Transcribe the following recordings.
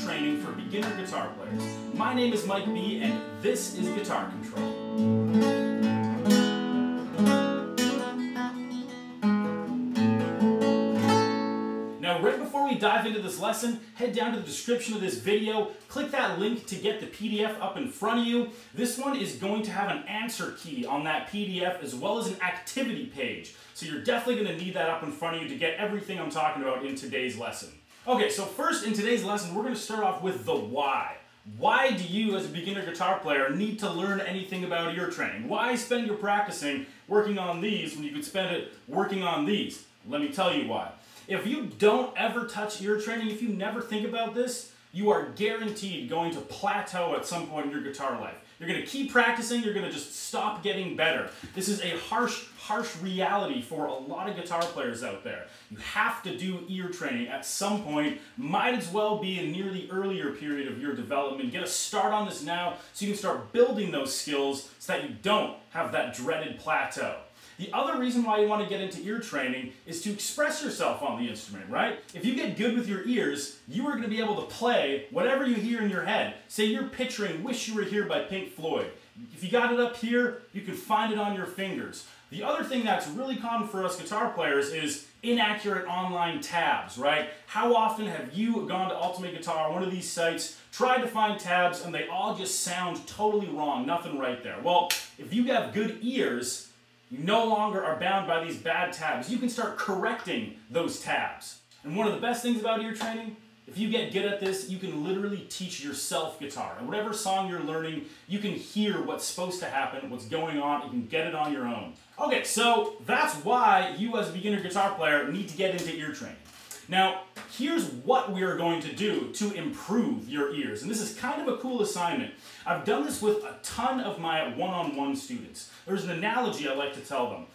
training for beginner guitar players. My name is Mike B, and this is Guitar Control. Now, right before we dive into this lesson, head down to the description of this video, click that link to get the PDF up in front of you. This one is going to have an answer key on that PDF as well as an activity page. So you're definitely going to need that up in front of you to get everything I'm talking about in today's lesson. Okay, so first in today's lesson, we're going to start off with the why. Why do you, as a beginner guitar player, need to learn anything about ear training? Why spend your practicing working on these when you could spend it working on these? Let me tell you why. If you don't ever touch ear training, if you never think about this, you are guaranteed going to plateau at some point in your guitar life. You're going to keep practicing, you're going to just stop getting better. This is a harsh reality for a lot of guitar players out there. You have to do ear training at some point. Might as well be near the earlier period of your development. Get a start on this now so you can start building those skills so that you don't have that dreaded plateau. The other reason why you want to get into ear training is to express yourself on the instrument, right? If you get good with your ears, you are going to be able to play whatever you hear in your head. Say you're picturing Wish You Were Here by Pink Floyd. If you got it up here, you can find it on your fingers. The other thing that's really common for us guitar players is inaccurate online tabs, right? How often have you gone to Ultimate Guitar, one of these sites, tried to find tabs, and they all just sound totally wrong, nothing right there? Well, if you have good ears, you no longer are bound by these bad tabs. You can start correcting those tabs. And one of the best things about ear training, if you get good at this, you can literally teach yourself guitar. And whatever song you're learning, you can hear what's supposed to happen, what's going on, you can get it on your own. Okay, so that's why you as a beginner guitar player need to get into ear training. Now, here's what we are going to do to improve your ears. And this is kind of a cool assignment. I've done this with a ton of my one-on-one students. There's an analogy I like to tell them.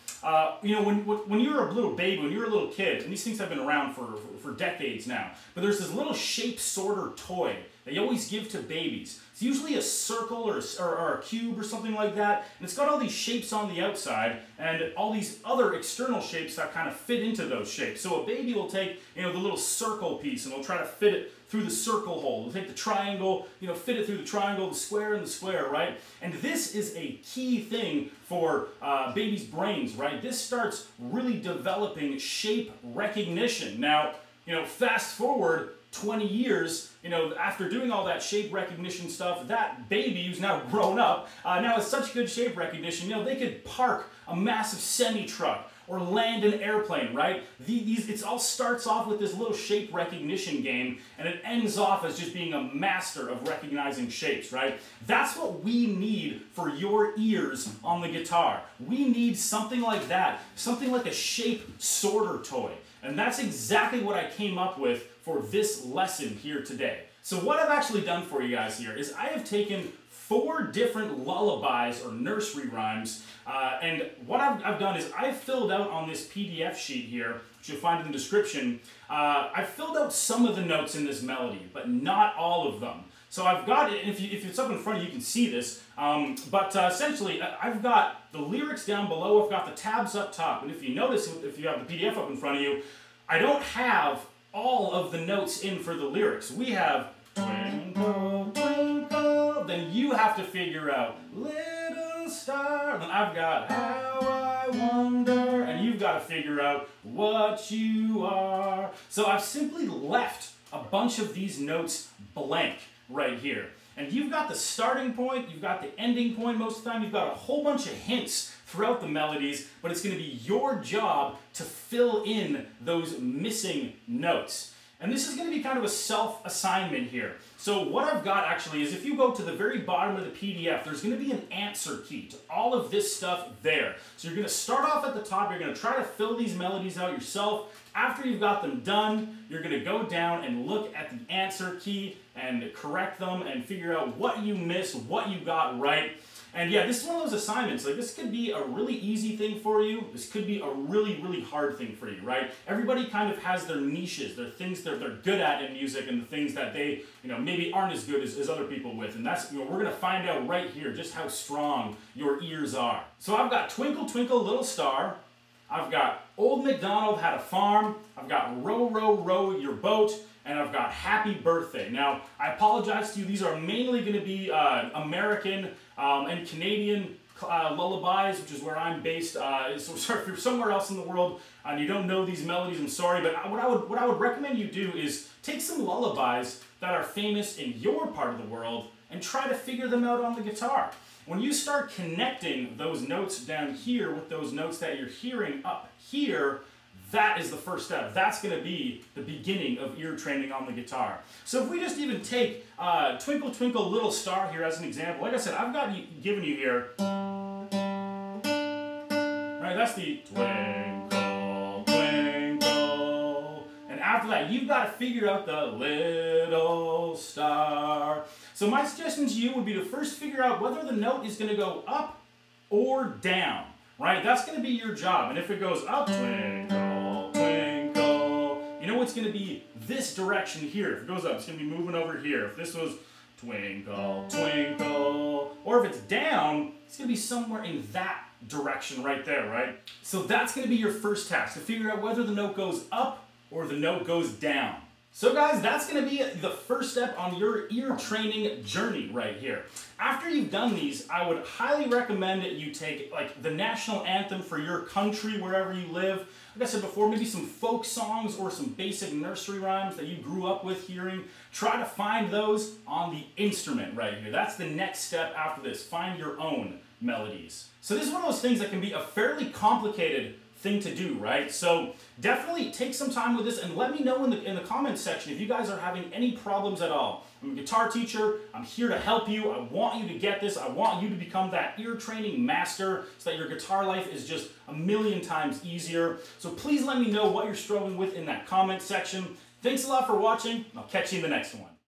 You know, when you're a little baby, when you're a little kid, and these things have been around for decades now, but there's this little shape sorter toy that you always give to babies. It's usually a circle or a cube or something like that, and it's got all these shapes on the outside and all these other external shapes that kind of fit into those shapes. So a baby will take, you know, the little circle piece and they'll try to fit it through the circle hole. They'll take the triangle, you know, fit it through the triangle, the square and the square, right? And this is a key thing for babies' brains, right? This starts really developing shape recognition. Now, you know, fast forward 20 years, you know, after doing all that shape recognition stuff, that baby who's now grown up, now has such good shape recognition, you know, they could park a massive semi-truck or land an airplane, right? It all starts off with this little shape recognition game, and it ends off as just being a master of recognizing shapes, right? That's what we need for your ears on the guitar. We need something like that, something like a shape sorter toy. And that's exactly what I came up with for this lesson here today. So what I've actually done for you guys here is I have taken 4 different lullabies or nursery rhymes, and what I've done is I've filled out on this PDF sheet here, which you'll find in the description, I've filled out some of the notes in this melody, but not all of them. So I've got it, and if it's up in front of you, you can see this, but essentially I've got the lyrics down below, I've got the tabs up top, and if you notice, if you have the PDF up in front of you, I don't have all of the notes in for the lyrics. We have Twinkle, Twinkle, then you have to figure out Little Star, then I've got How I Wonder, and you've got to figure out What You Are. So I've simply left a bunch of these notes blank right here. And you've got the starting point, you've got the ending point most of the time, you've got a whole bunch of hints throughout the melodies, but it's going to be your job to fill in those missing notes. And this is going to be kind of a self-assignment here. So what I've got actually is if you go to the very bottom of the PDF, there's going to be an answer key to all of this stuff there. So you're going to start off at the top, you're going to try to fill these melodies out yourself. After you've got them done, you're going to go down and look at the answer key and correct them and figure out what you missed, what you got right. And yeah, this is one of those assignments. Like, this could be a really easy thing for you. This could be a really, really hard thing for you, right? Everybody kind of has their niches, their things that they're good at in music, and the things that they, you know, maybe aren't as good as other people with. And that's, you know, we're going to find out right here just how strong your ears are. So I've got Twinkle, Twinkle, Little Star. I've got Old MacDonald Had a Farm. I've got Row, Row, Row Your Boat. and I've got Happy Birthday. Now, I apologize to you, these are mainly going to be American and Canadian lullabies, which is where I'm based. So sorry, if you're somewhere else in the world and you don't know these melodies, I'm sorry, but what I would recommend you do is take some lullabies that are famous in your part of the world and try to figure them out on the guitar. When you start connecting those notes down here with those notes that you're hearing up here, that is the first step. That's going to be the beginning of ear training on the guitar. So if we just even take Twinkle, Twinkle, Little Star here as an example, like I said, I've given you here, right, that's the twinkle, twinkle, and after that, you've got to figure out the little star. So my suggestion to you would be to first figure out whether the note is going to go up or down, right? That's going to be your job. And if it goes up, twinkle, twinkle, you know it's going to be this direction here. If it goes up, it's going to be moving over here. If this was twinkle, twinkle, or if it's down, it's going to be somewhere in that direction right there, right? So that's going to be your first task, to figure out whether the note goes up or the note goes down. So guys, that's going to be the first step on your ear training journey right here. After you've done these, I would highly recommend that you take like the national anthem for your country wherever you live. Like I said before, maybe some folk songs or some basic nursery rhymes that you grew up with hearing. Try to find those on the instrument right here. That's the next step after this. Find your own melodies. So this is one of those things that can be a fairly complicated thing to do, right? So definitely take some time with this and let me know in the comments section if you guys are having any problems at all. I'm a guitar teacher. I'm here to help you. I want you to get this. I want you to become that ear training master so that your guitar life is just a million times easier. So please let me know what you're struggling with in that comment section. Thanks a lot for watching. I'll catch you in the next one.